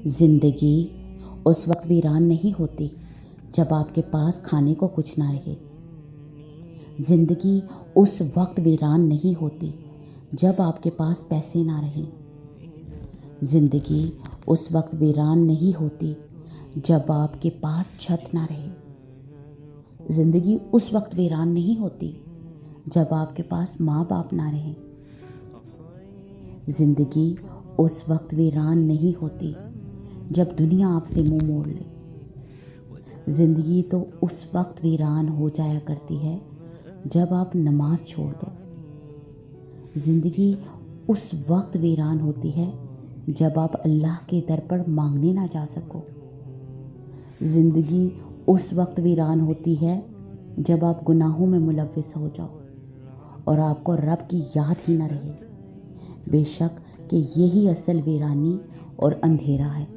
ज़िंदगी उस वक्त वीरान नहीं होती जब आपके पास खाने को कुछ ना रहे। ज़िंदगी उस वक्त वीरान नहीं होती जब आपके पास पैसे ना रहें। ज़िंदगी उस वक्त वीरान नहीं होती जब आपके पास छत ना रहे। ज़िंदगी उस वक्त वीरान नहीं होती जब आपके पास माँ बाप ना रहें। ज़िंदगी उस वक्त वीरान नहीं होती जब दुनिया आपसे मुंह मोड़ ले। ज़िंदगी तो उस वक्त वीरान हो जाया करती है जब आप नमाज छोड़ दो। ज़िंदगी उस वक्त वीरान होती है जब आप अल्लाह के दर पर मांगने ना जा सको। ज़िंदगी उस वक्त वीरान होती है जब आप गुनाहों में मुलव्विस हो जाओ और आपको रब की याद ही ना रहे। बेशक कि यही असल वीरानी और अंधेरा है।